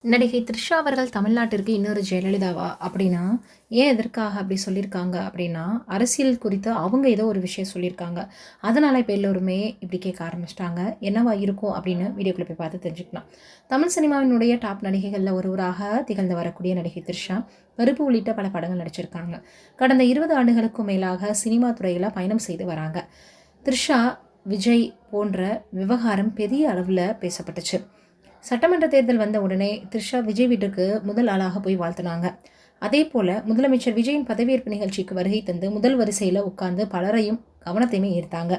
நடிகை த்ரிஷா அவர்கள் தமிழ்நாட்டிற்கு இன்னொரு ஜெயலலிதாவா அப்படின்னா, ஏன் எதற்காக அப்படி சொல்லியிருக்காங்க அப்படின்னா, அரசியல் குறித்து அவங்க ஏதோ ஒரு விஷயம் சொல்லியிருக்காங்க. அதனால இப்ப எல்லோருமே இப்படி கேட்க ஆரம்பிச்சுட்டாங்க. என்னவா இருக்கும் அப்படின்னு வீடியோக்குள்ள போய் பார்த்து தெரிஞ்சுக்கலாம். தமிழ் சினிமாவினுடைய டாப் நடிகைகள்ல ஒருவராக திகழ்ந்து வரக்கூடிய நடிகை த்ரிஷா, கருப்பு உள்ளிட்ட பல படங்கள் நடிச்சிருக்காங்க. கடந்த 20 ஆண்டுகளுக்கும் மேலாக சினிமா துறையில பயணம் செய்து வராங்க. த்ரிஷா, விஜய் போன்ற விவகாரம் பெரிய அளவுல பேசப்பட்டுச்சு. சட்டமன்ற தேர்தல் வந்த உடனே த்ரிஷா விஜய் வீட்டுக்கு முதல் ஆளாக போய் வாழ்த்துனாங்க. அதே போல முதலமைச்சர் விஜயின் பதவியேற்பு நிகழ்ச்சிக்கு வருகை தந்து முதல் வரிசையில் உட்கார்ந்து பலரையும் கவனத்தையுமே ஈர்த்தாங்க.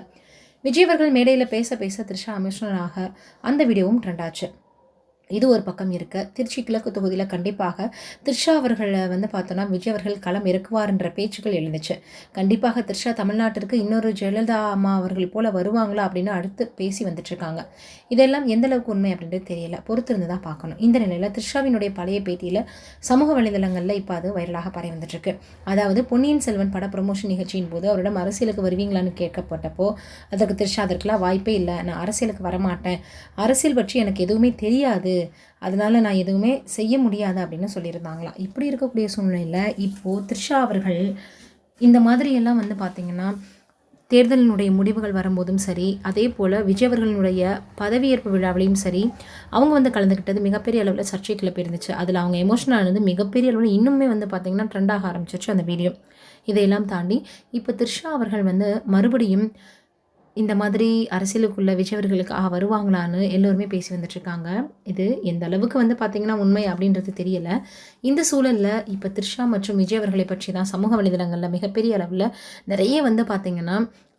விஜய் அவர்கள் மேடையில் பேச பேச த்ரிஷா எமோஷனலாக அந்த வீடியோவும் ட்ரெண்ட் ஆச்சு. இது ஒரு பக்கம் இருக்க, திருச்சி கிழக்கு தொகுதியில் கண்டிப்பாக த்ரிஷா அவர்களை பார்த்தோன்னா விஜய் அவர்கள் களம் இறக்குவார்ன்ற பேச்சுக்கள் எழுந்துச்சு. கண்டிப்பாக த்ரிஷா தமிழ்நாட்டிற்கு இன்னொரு ஜெயலலிதா அம்மா அவர்கள் போல வருவாங்களா அப்படின்னு அடுத்து பேசி வந்துட்டு இருக்காங்க. இதெல்லாம் எந்த அளவுக்கு உண்மை அப்படின்றது தெரியல, பொறுத்திருந்து தான் பார்க்கணும். இந்த நிலையில் த்ரிஷாவினுடைய பழைய பேட்டியில் சமூக வலைதளங்களில் இப்போ அது வைரலாக பரவி வந்துட்டு இருக்கு. அதாவது பொன்னியின் செல்வன் பட ப்ரொமோஷன் நிகழ்ச்சியின் போது அவரிடம் அரசியலுக்கு வருவீங்களான்னு கேட்கப்பட்டப்போ அதற்கு த்ரிஷா அதற்கெல்லாம் வாய்ப்பே இல்லை, நான் அரசியலுக்கு வரமாட்டேன், அரசியல் பற்றி எனக்கு எதுவுமே தெரியாது, அதனால நான் எதுவுமே செய்ய முடியாது அப்படின்னு சொல்லியிருந்தாங்களாம். இப்படி இருக்கக்கூடிய சூழ்நிலையில் இப்போது த்ரிஷா அவர்கள் இந்த மாதிரியெல்லாம் பார்த்திங்கன்னா தேர்தலினுடைய முடிவுகள் வரும்போதும் சரி, அதே போல் விஜய் அவர்களுடைய பதவியேற்பு விழாவிலையும் சரி, அவங்க கலந்துக்கிட்டது மிகப்பெரிய அளவில் சர்ச்சை கிளப்பி இருந்துச்சு. அதில் அவங்க எமோஷனல் ஆனது மிகப்பெரிய அளவில் இன்னுமே பார்த்திங்கன்னா ட்ரெண்டாக ஆரம்பிச்சிச்சு அந்த வீடியோ. இதையெல்லாம் தாண்டி இப்போ த்ரிஷா அவர்கள் மறுபடியும் இந்த மாதிரி அரசியலுக்குள்ள விஜய் அவர்களுக்காக வருவாங்களான்னு எல்லோருமே பேசி வந்துட்டுருக்காங்க. இது எந்த அளவுக்கு பார்த்திங்கன்னா உண்மை அப்படின்றது தெரியலை. இந்த சூழலில் இப்போ த்ரிஷா மற்றும் விஜய் அவர்களை பற்றி தான் சமூக வலைதளங்களில் மிகப்பெரிய அளவில் நிறைய பார்த்திங்கன்னா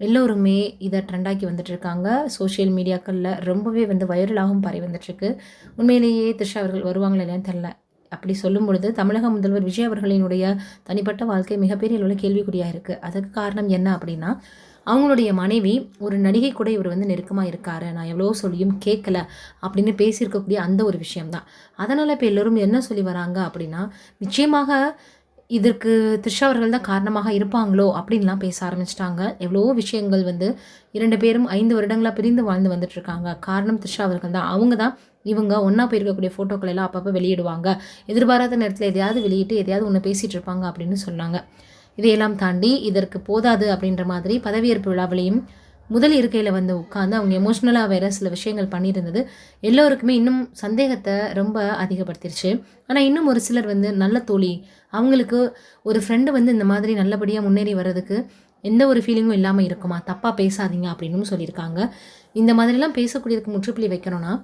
எல்லோருமே இதை ட்ரெண்டாக்கி வந்துட்டுருக்காங்க. சோஷியல் மீடியாக்களில் ரொம்பவே வைரலாகவும் பரவி வந்துட்டுருக்கு. உண்மையிலேயே த்ரிஷா அவர்கள் வருவாங்களா இல்லையான்னு தெரில. அப்படி சொல்லும் பொழுது தமிழக முதல்வர் விஜய் அவர்களினுடைய தனிப்பட்ட வாழ்க்கை மிகப்பெரிய அளவில் கேள்விக்குறியாக இருக்குது. அதுக்கு காரணம் என்ன அப்படின்னா, அவங்களுடைய மனைவி ஒரு நடிகை கூட இவர் நெருக்கமாக இருக்காரு, நான் எவ்வளோ சொல்லியும் கேட்கல அப்படின்னு பேசியிருக்கக்கூடிய அந்த ஒரு விஷயம்தான். அதனால் இப்போ எல்லோரும் என்ன சொல்லி வராங்க அப்படின்னா, நிச்சயமாக இதற்கு த்ரிஷா அவர்கள் தான் காரணமாக இருப்பாங்களோ அப்படின்லாம் பேச ஆரம்பிச்சிட்டாங்க. எவ்வளோ விஷயங்கள் 2 பேரும் 5 வருடங்களாக பிரிந்து வாழ்ந்து வந்துட்டுருக்காங்க. காரணம் த்ரிஷா அவர்கள் தான். அவங்க தான் இவங்க ஒன்றா போயிருக்கக்கூடிய ஃபோட்டோக்கள் எல்லாம் அப்பப்போ வெளியிடுவாங்க, எதிர்பாராத நேரத்தில் எதையாவது வெளியிட்டு எதையாவது ஒன்று பேசிகிட்டு இருப்பாங்க அப்படின்னு சொன்னாங்க. இதையெல்லாம் தாண்டி இதற்கு போதாது அப்படின்ற மாதிரி பதவியேற்பு விழாவிலையும் முதல் இருக்கையில் உட்காந்து அவங்க எமோஷ்னலாக வேறு சில விஷயங்கள் பண்ணியிருந்தது எல்லோருக்குமே இன்னும் சந்தேகத்தை ரொம்ப அதிகப்படுத்திருச்சு. ஆனால் இன்னும் ஒரு சிலர் நல்ல தோழி, அவங்களுக்கு ஒரு ஃப்ரெண்டு இந்த மாதிரி நல்லபடியாக முன்னேறி வர்றதுக்கு எந்த ஒரு ஃபீலிங்கும் இல்லாமல் இருக்குமா, தப்பாக பேசாதீங்க அப்படின்னு சொல்லியிருக்காங்க. இந்த மாதிரிலாம் பேசக்கூடியதுக்கு முற்றுப்புள்ளி வைக்கணும்னா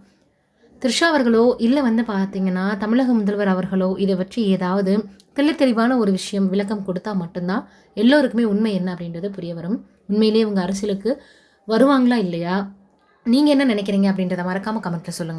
த்ரிஷா அவர்களோ இல்லை பார்த்தீங்கன்னா தமிழக முதல்வர் அவர்களோ இதை பற்றி ஏதாவது தெளிவான ஒரு விஷயம் விளக்கம் கொடுத்தா மட்டும்தான் எல்லோருக்குமே உண்மை என்ன அப்படின்றது புரிய வரும். உண்மையிலேயே இவங்க அரசியலுக்கு வருவாங்களா இல்லையா, நீங்கள் என்ன நினைக்கிறீங்க அப்படின்றத மறக்காமல் கமெண்ட்டில் சொல்லுங்கள்.